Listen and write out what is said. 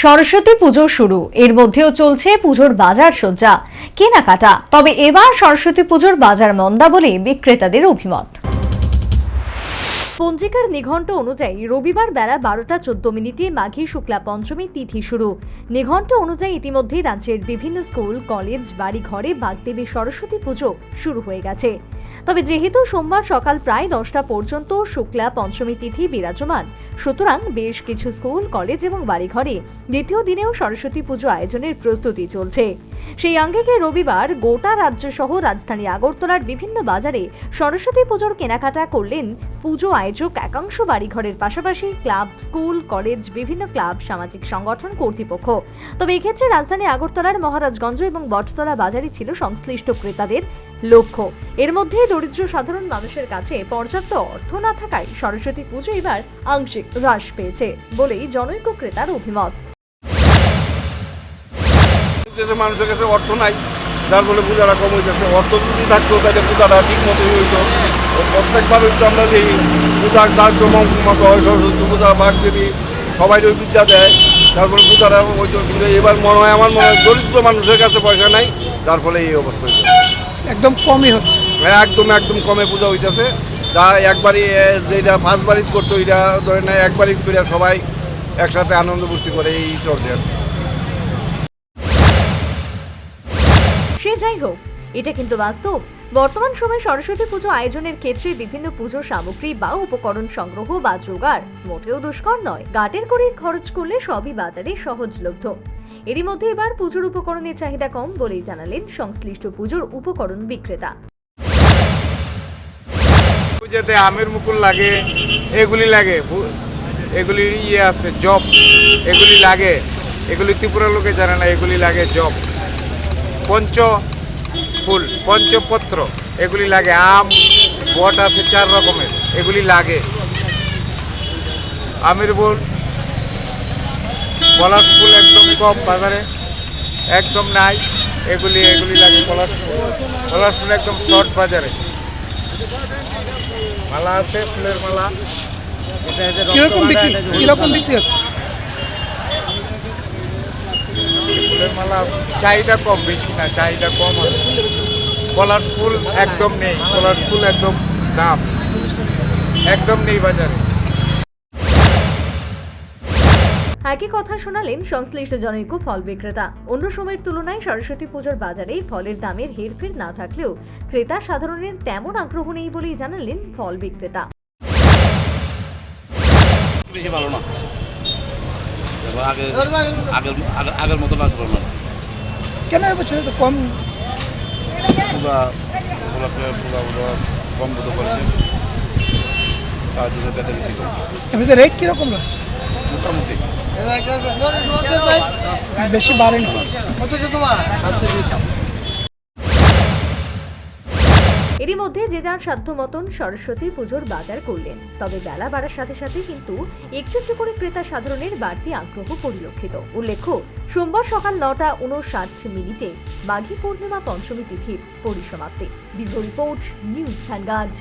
সরস্বতী পুজো শুরু, এর মধ্যেও চলছে পুজোর বাজার সজ্জা কেনাকাটা। তবে এবার সরস্বতী পুজোর বাজার মন্দা বলে বিক্রেতাদের অভিমত। পঞ্জিকার নিঘণ্ট অনুযায়ী রবিবার বেলা 12:14 মাঘী শুক্লা পঞ্চমী তিথি শুরু। নিঘণ্ট অনুযায়ী ইতিমধ্যেই রাজ্যের বিভিন্ন স্কুল, কলেজ, বাড়ি ঘরে বাগদেবী সরস্বতী পুজো শুরু হয়ে গেছে। তবে যেহেতু সোমবার সকাল প্রায় 10টা পর্যন্ত শুক্লা পঞ্চমী তিথি বিরাজমান, সুতরাং বেশ কিছু স্কুল, কলেজ এবং বাড়িঘরে দ্বিতীয় দিনেও সরস্বতী পুজো আয়োজনের প্রস্তুতি চলছে। সেই আঙ্গিকে রবিবার গোটা রাজ্য সহ রাজধানী আগরতলার বিভিন্ন বাজারে সরস্বতী পুজোর কেনাকাটা করলেন পুজো আয়োজক একাংশ বাড়িঘরের পাশাপাশি ক্লাব, স্কুল, কলেজ, বিভিন্ন ক্লাব, সামাজিক সংগঠন, কর্তৃপক্ষ। তবে এক্ষেত্রে রাজধানী আগরতলার মহারাজগঞ্জ এবং বটতলা বাজারই ছিল সংশ্লিষ্ট ক্রেতাদের লক্ষ্য। এর মধ্যে দরিদ্র সাধারণ মানুষের কাছে পর্যাপ্ত অর্থ না থাকায় সরস্বতী পুজো এবার আংশিক হ্রাস পেয়েছে বলেই জনৈক ক্রেতার অভিমত। মানুষের কাছে অর্থ নাই, যার ফলে পূজাটা কম হইতেছে। অর্থ যদি থাকতো তাহলে পূজাটা ঠিক মতো হইতো। প্রত্যেকবার হইতো আমরা যে পূজার জাঁকজমক মতো হয়, সরস্বতী পূজা, বাগদেবী সবাই ওই বিদ্যা দেয়, যার ফলে পূজাটা হইতো। কিন্তু এবার মনে হয়, আমার মনে হয় দরিদ্র মানুষের কাছে পয়সা নাই, যার ফলে এই অবস্থা হইতো। একদম কমই হচ্ছে, একদম কমে পূজা হইতেছে। যা একবারই যেটা ফার্স্ট বাড়ি করতো, এটা ধরে নেয় একবারই করে সবাই একসাথে আনন্দ ফুর্তি করে এই চলছে। সে যাই হোক, এটা কিন্তু বাস্তব। বর্তমান সময়ে সরস্বতী পুজো আয়োজনের ক্ষেত্রে বিভিন্ন পুজো সামগ্রী বা উপকরণ সংগ্রহ বা জোগাড় মোটেও দুষ্কর নয়। গাটের করে খরচ করলে সবই বাজারে সহজলভ্য। এরই মধ্যে এবার পুজোর উপকরণের চাহিদা কম বলেই জানালেন সংশ্লিষ্ট পুজোর উপকরণ বিক্রেতা। পূজাতে আমের মুকুল লাগে, এগুলি লাগে, এগুলি আছে জব, এগুলি লাগে, এগুলি ত্রিপুরা লোকে জানে না, এগুলি লাগে জব, পঞ্চ ফুল, পঞ্চপত্র এগুলি লাগে, আম, বট আছে 4 রকমের, এগুলি লাগে, আমের ফুল, পলাশ ফুল একদম কম বাজারে, একদম নাই, এগুলি লাগে। পলাশ ফুল একদম শর্ট বাজারে। মালা আছে, ফুলের মালা। কিরকম বিক্রি হচ্ছে? ফুলের মালা চাহিদা কম, বেশি না, চাহিদা কম আছে। পলাশ ফুল একদম নেই, পলাশ ফুল একদম দাম, একদম নেই বাজারে। একই কথা শোনালেন সংশ্লিষ্ট জনৈক ফল বিক্রেতা। অন্য সময়ের তুলনায় সরস্বতী পুজোর বাজারে ফলের দামের হেরফের না থাকলেও ক্রেতা সাধারণের তেমন আগ্রহ নেই বলেই জানালেন ফল বিক্রেতা। বেশি ভালো না, আগের মতো লাগছিল না। কেন এবছর তো কম? কম বোধ করেছে, তার জন্য বেতন বেশি করেছে। এমনিতে রেট কিরকম লাগছে? মোটামুটি বেশি বাড়েনি। এরই মধ্যে যে যার সাধ্য মতন সরস্বতী পুজোর বাজার করলেন। তবে বেলা বাড়ার সাথে সাথে কিন্তু একটু একটু করে ক্রেতা সাধারণের বাড়তি আগ্রহ পরিলক্ষিত। উল্লেখ্য, সোমবার সকাল 9:59 মাঘী পূর্ণিমা পঞ্চমী তিথির পরিসমাপ্তি। Bureau report, news vanguard.